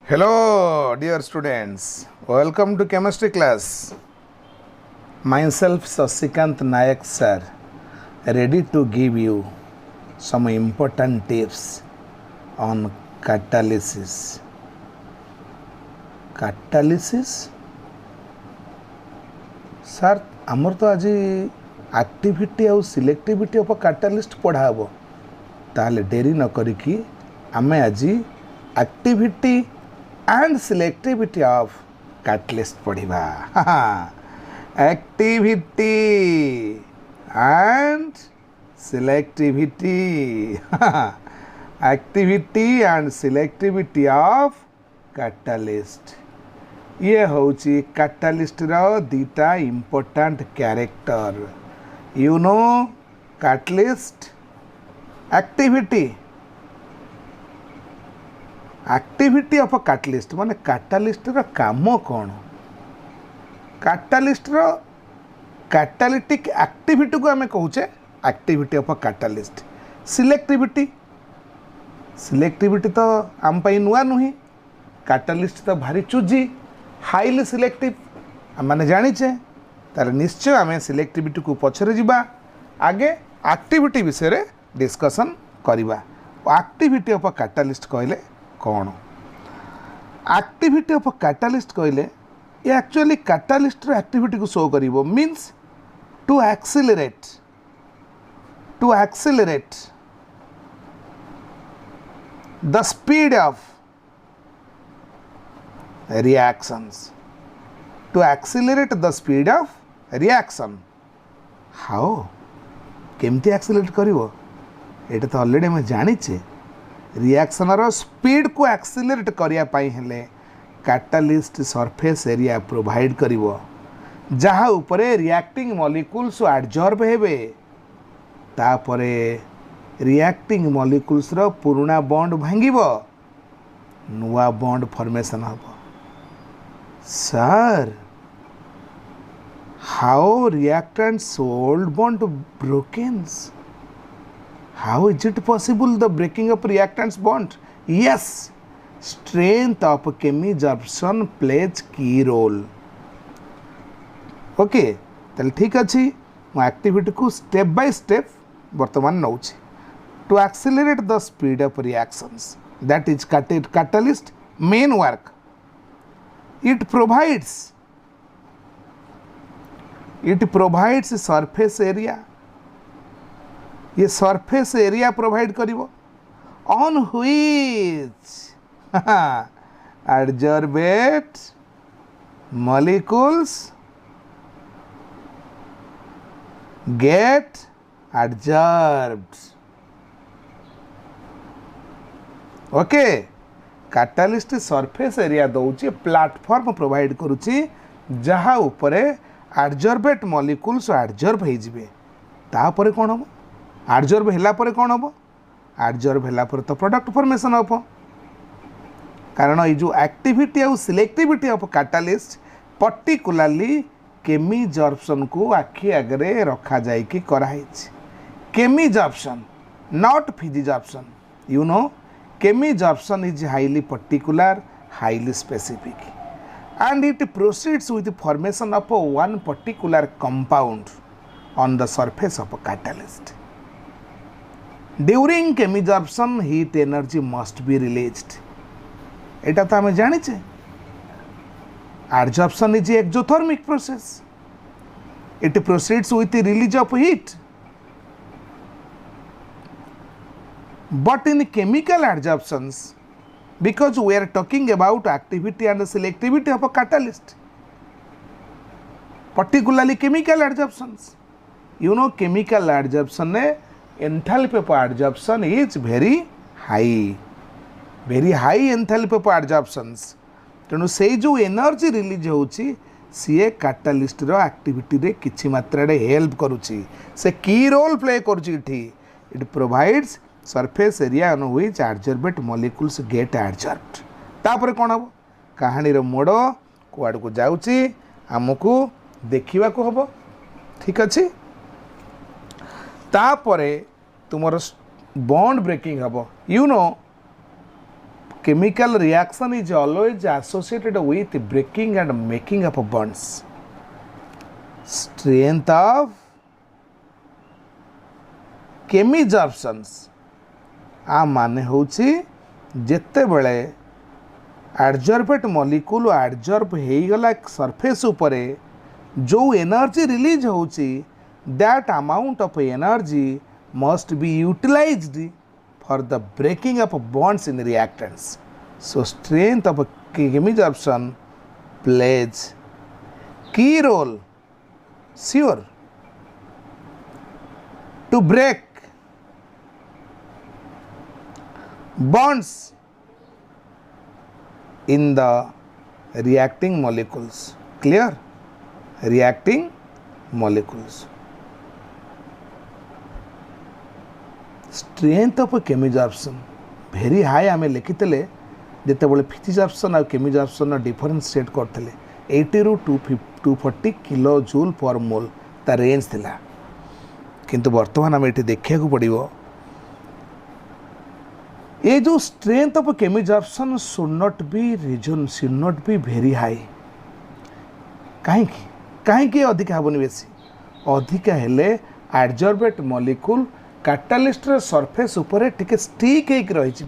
Hello, dear students. Welcome to chemistry class. Myself, Sasikant Nayak sir, ready to give you some important tips on catalysis. Catalysis? Sir, आमर तो आज activity और selectivity of catalyst पढ़ा हे ताले dairy न करिकी आमे आज activity and selectivity of catalyst पढ़िबा। Activity and selectivity activity and selectivity of catalyst ये होची कैटलिस्ट रो दीटा important character. You know catalyst activity activity of a catalyst माने कैटालिस्ट रो काम कौन कैटालिस्ट रो कैटालिटिक एक्टिविटी को हमें कहूचे activity of a catalyst. Selectivity selectivity तो आम पाई नुआ नुही कैटालिस्ट तो भारी चूजी हाईली सिलेक्टिव माने जानीचे तार निश्चय आम सिलेक्टिविटी को पछरे जिबा आगे एक्टिविटी विषय रे डिस्कशन करिबा। एक्टिविटी ऑफ अ कैटालिस्ट कहले कौन एक्टिविटी ऑफ अ कैटालिस्ट कहले ये एक्चुअली कैटालिस्ट रो एक्टिविटी को शो करिवो means to accelerate the speed of reactions to accelerate the speed of reaction how केमती एक्सीलरेट करिवो एटा तो ऑलरेडी हम जानिचे रिएक्शन रो स्पीड को एक्सीलरेट करिया पाई हेले कैटालिस्ट सरफेस एरिया प्रोवाइड करिवो जहा ऊपरे रिएक्टिंग मॉलिक्यूल्स एडजॉर्ब हेबे तापरे रिएक्टिंग मॉलिक्यूल्स रो पुराना बॉन्ड भांगिबो नुआ बॉन्ड फॉर्मेशन हबो। Sir, how reactants old bond brokens? How is it possible the breaking of reactants bond? Yes, strength of chemisorption plays key role. Okay, ताले ठीक अच्छी मैं activity को स्टेप बाय स्टेप वर्तमान नौची to accelerate the speed of reactions that is catalyst main work. It provides surface area ये surface area provide करिवो on which adsorbate molecules get adsorbed. Okay, catalyst surface area दौची platform provide करुची जहा उपरे adsorbate molecules adsorb हो जिवे तापर कौन हम एडजॉर्ब होला परे कौन हम एडजॉर्ब होला परे तो प्रोडक्ट फॉर्मेशन हम कारण ये जो एक्टिविटी और selectivity of catalyst particularly chemisorption को आखि आगे रखा जाए कि कराई chemisorption not physisorption. You know chemissorption is highly particular, highly specific, and it proceeds with the formation of one particular compound on the surface of a catalyst. During chemissorption, heat energy must be released. एटा तो हमें जानिचे adsorption is a exothermic process. It proceeds with the release of heat. But in chemical adsorptions, because we are talking about activity and selectivity of a catalyst, particularly chemical adsorptions, you know chemical adsorption enthalpy of adsorption is very high enthalpy of adsorptions. तेणु से जो energy release होची सीए catalyst रो activity रे किछि मात्रा रे हेल्प करूची से की रोल प्ले करूची it provides surface area on which adsorbate molecules get adsorbed तापर कौन हम कहानी रो मोड़ कुआड़ को जाउची हमको देखिबा को हबो ठीक अछि तापर तुमर बॉन्ड ब्रेकिंग हबो। You know chemical reaction is always associated with breaking and making up bonds. Strength of chemisorptions आ माने होची जेते बेले एडजॉर्बेट मॉलिक्यूल एडजॉर्ब हो गला सरफेस उपरे जो एनर्जी रिलीज होची that amount of energy must be utilized for the breaking up of bonds in reactants. So strength of chemisorption plays key role, sure, to break bonds in the reacting molecules. Clear? Reacting molecules. Strength of chemisorption very high आम लिखिले जिते बड़े फिजिजॉर्प्शन और केमिजॉर्प्शन difference set करते 80 ରୁ 240 kilo joule पर मोल ता range थिला किंतु वर्तमान आम ये देखा पड़ो ये जो strength of chemisorption should not be very high कहीं अधिका हेनी बेसी अधिका हेले एडजॉर्बेट मॉलिक्यूल कैटालिस्ट सरफेस उपरे टिके स्टिक होकर रही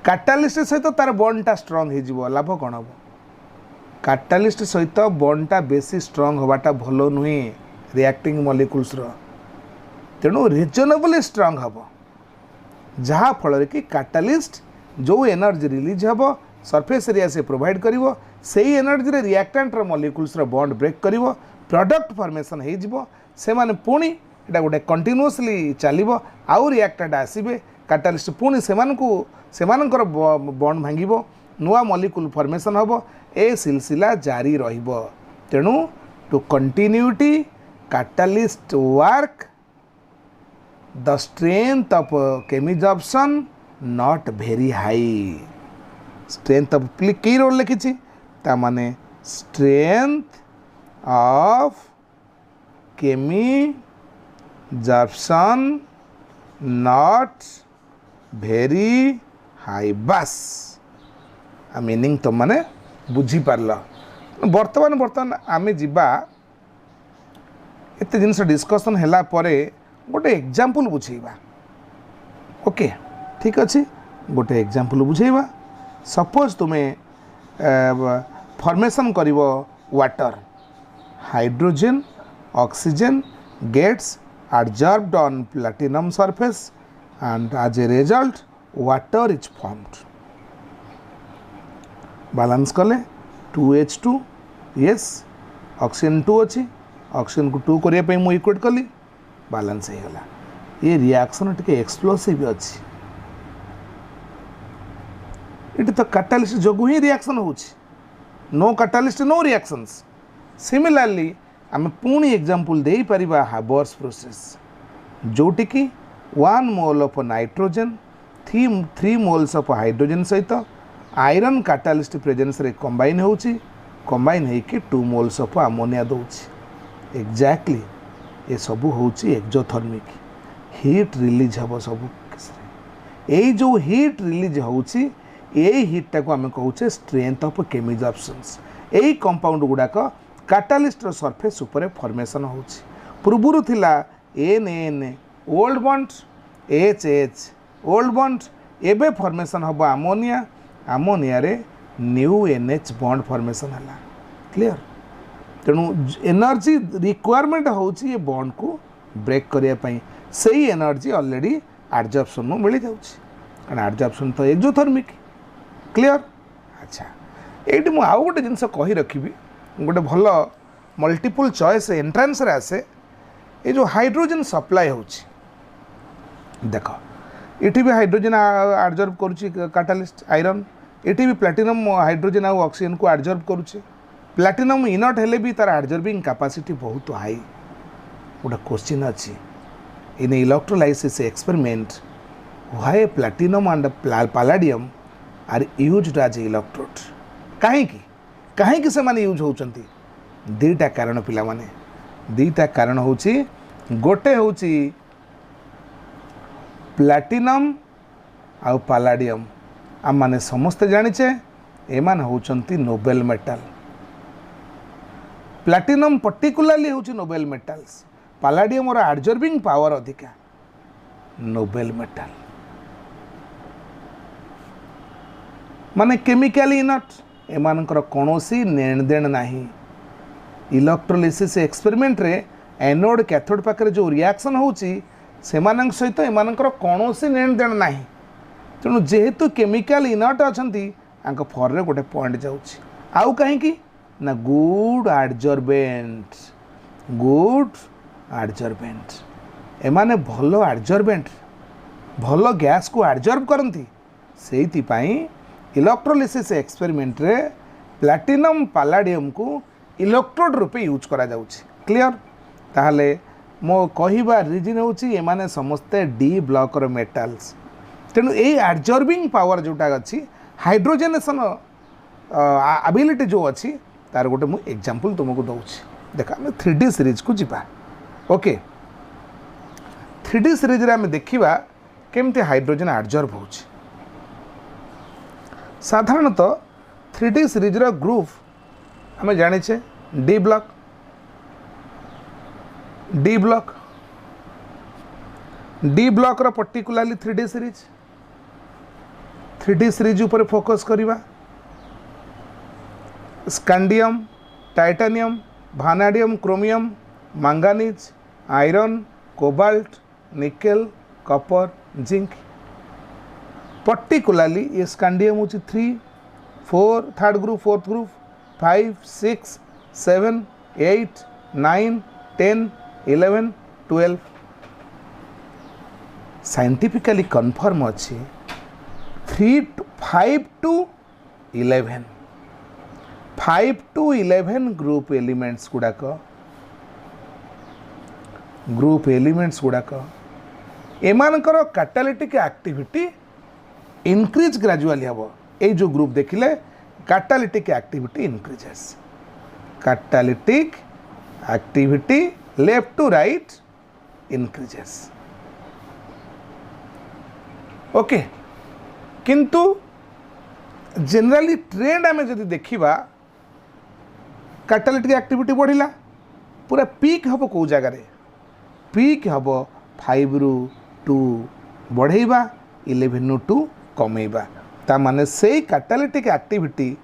कैटालिस्ट सहित तार बॉन्डटा स्ट्रंग हो लाभ कौन हम कैटालिस्ट सहित बॉन्डटा बेसी स्ट्रंग होवाटा भल नुहे रिएक्टिंग मॉलिक्यूल्स तेणु रिजनेबली स्ट्रंग हम जहाँ फल कि कैटालिस्ट जो एनर्जी रिलीज हम सरफेस एरिया से प्रोवाइड करिवो सेही एनर्जी रे रिएक्टेंट मॉलिक्यूल्स बॉन्ड ब्रेक करिवो प्रोडक्ट फॉर्मेशन हो से माने पुणी एटा गोटे कंटिन्यूअसली चलो आउ रिएक्टेंट आसबे कैटालिस्ट पुणी सेमानकर बॉन्ड भांगिबो नुआ मॉलिक्यूल फॉर्मेशन हम ए सिलसिला जारी रहिबो तेणु to continuity catalyst work the strength of chemisorption not very high strength of की रोल लिखी तामाने strength of chemisorption not very high बस आ मीनिंग तुम मैंने बुझीपार बर्तमान आम जीवा एत जिन डिस्कसन है गोटे एग्जाम्पल बुझेबा ओके ठीक अच्छे गोटे एग्जाम्पल बुझेबा सपोज तुम्हें फॉर्मेशन कर water hydrogen oxygen gets adsorbed on platinum surface and as a result water is formed. Balance कले 2H2 yes oxygen 2 अच्छी oxygen को 2 करने मु इक्वेट कली balance हो गला ये रिएक्शन टिके एक्सप्लोसिव अच्छी इट तो कैटालिस्ट जोगु ही रिएक्शन होची no catalyst no reactions similarly आम पुणी एग्जांपल दे परिबा हाबर्स प्रोसेस जोटि की 1 mole of nitrogen 3 moles of hydrogen सहित आयरन कैटालिस्ट प्रेजेंस रे कंबाइन होकी 2 मोल्स ऑफ अमोनिया दौची एग्जैक्टली ये सबू होची एक्जोथर्मिक हीट रिलीज हम सब ये जो हीट रिलीज होची ये हीटा को आम कहूचे स्ट्रेंथ ऑफ केमिजॉर्प्शंस यही कंपाउंड गुड़ाक कैटालिस्ट सरफेस उपरे फॉर्मेशन होची पूर्वरु थिला an old bond H old bond एबे फॉर्मेशन हम अमोनिया रे न्यू NH बॉन्ड फॉर्मेशन है क्लियर तेणु एनर्जी रिक्वायरमेंट होची ये बॉन्ड को ब्रेक करने पाई सही एनर्जी ऑलरेडी एडजॉर्प्शन मिल जाउची एडजॉर्प्शन तो एक्जोथर्मिक क्लियर अच्छा ये मुझे आउ गोटे जिनस कही रखी गोटे भल मल्टीपल चॉइस एंट्रांस रे आसे ये जो हाइड्रोजन सप्लाई होची देख ये भी हाइड्रोजन एडजॉर्ब करुच्ची कैटालिस्ट आयरन ये भी प्लैटिनम हाइड्रोजन आउ ऑक्सीजन को एडजॉर्ब करुच्चे प्लैटिनम इनट हेले भी तार एडजॉर्बिंग कैपेसिटी बहुत हाई गोटे क्वेश्चन अच्छी in electrolysis experiment why platinum and palladium are used as electrode कहीं से माने यूज होचंती दीटा कारण पिला माने दीटा कारण होची गोटे होची प्लैटिनम आउ पैलेडियम आम मैंने समस्ते जानिचे एमान होचंती नोबेल मेटल। प्लैटिनम पर्टिकुलरली होची नोबेल मेटल्स। पैलाडियम और एब्जॉर्बिंग पावर अधिका नोबेल मेटल। माने केमिकली इनट एमानकर कौनसी लेन देन नहीं। इलेक्ट्रोलिसिस एक्सपेरिमेंट रे एनोड कैथोड पाखे जो रिएक्शन होची सेमानक सहित एमानकर कौनसी लेन देन नहीं। तेणु जेहेतु केमिकल इनट अछंती आंक फर रे गोटे पॉइंट जाउची आउ कहीं ना गुड एडजॉर्बेंट। गुड एडजॉर्बेंट एमाने भलो एडजॉर्बेंट भलो गैस को एडजॉर्ब करती से इलेक्ट्रोलिसिस एक्सपेरिमेंट रे प्लैटिनम पैलाडियम को इलेक्ट्रोड रूपे यूज करा जाउची। क्लियर ताहले मो कहिबा रीजन होची एमाने समस्ते डी ब्लॉक रो मेटल्स। तेणु ये एब्जॉर्बिंग पावर जोटा अच्छी हाइड्रोजेनेशन एबिलिटी जो अच्छी तार गोटे मुझे एग्जांपल तुमको दूसरी देख आम 3D सीरीज को जीवा। ओके 3D सीरीज रे आम देखा केमती हाइड्रोजन एब्जॉर्ब हो। साधारणतः 3D सीरीज रो ग्रुप आम जाने डी ब्लॉक डी ब्लॉक रो पर्टिकुलरली 3D सीरीज ऊपर फोकस करिवा। Scandium titanium vanadium chromium manganese iron cobalt nickel copper zinc. Particularly ये स्कैंडियम हूँ 3 4 third group fourth group 5 6 7 8 9 10 11 12 scientifically confirm अच्छी 5 to 11 5 to 11 ग्रुप एलिमेंट्स गुड़ाक एमानकर कैटालिटिक एक्टिविटी इनक्रीज ग्रेजुअली हम। ये जो ग्रुप देखिले catalytic activity increases. Catalytic activity left to right increases. Okay किंतु जनरली ट्रेंड आम जदि देखा कैटालिटिक एक्टिविटी बढ़िला पूरा पीक हम कौ जगार पीक हम 5 रू 2 बढ़ेबा 11 रू 2 कमेबा ता माने से कैटालिटिक एक्टिविटी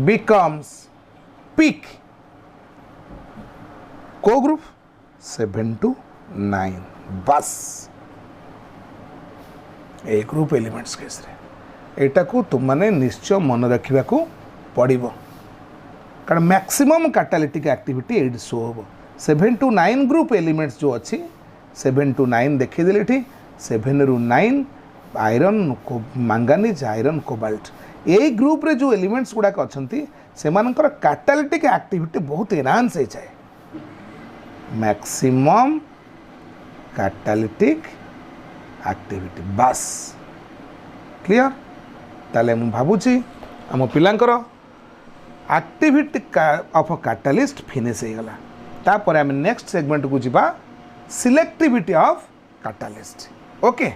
becomes peak को ग्रुप 7 to 9 बस ए ग्रुप एलिमेंट्स केस रे एटा को तुम माने निश्चय मन रखिबा को पड़िबो कारण maximum catalytic activity add show हो 7 to 9 ग्रुप एलिमेंट्स जो अच्छी 7 to 9 देखी देले ठी 7 रू 9 आयरन मैंगानीज आयरन कोबाल्ट ए ग्रुप रे जो एलिमेंट्स गुड़ाक अच्छी से कैटालिटिक एक्टिविटी बहुत एनहांस हो जाए मैक्सिमम कैटालिटिक एक्टिविटी बस क्लियर ताले मु भाबुची आम पिलांकर एक्टिविटी ऑफ कैटालिस्ट फिनिश हो गला तापर आम नेक्स्ट सेगमेंट को जीवा सिलेक्टिविटी ऑफ कैटालिस्ट ओके।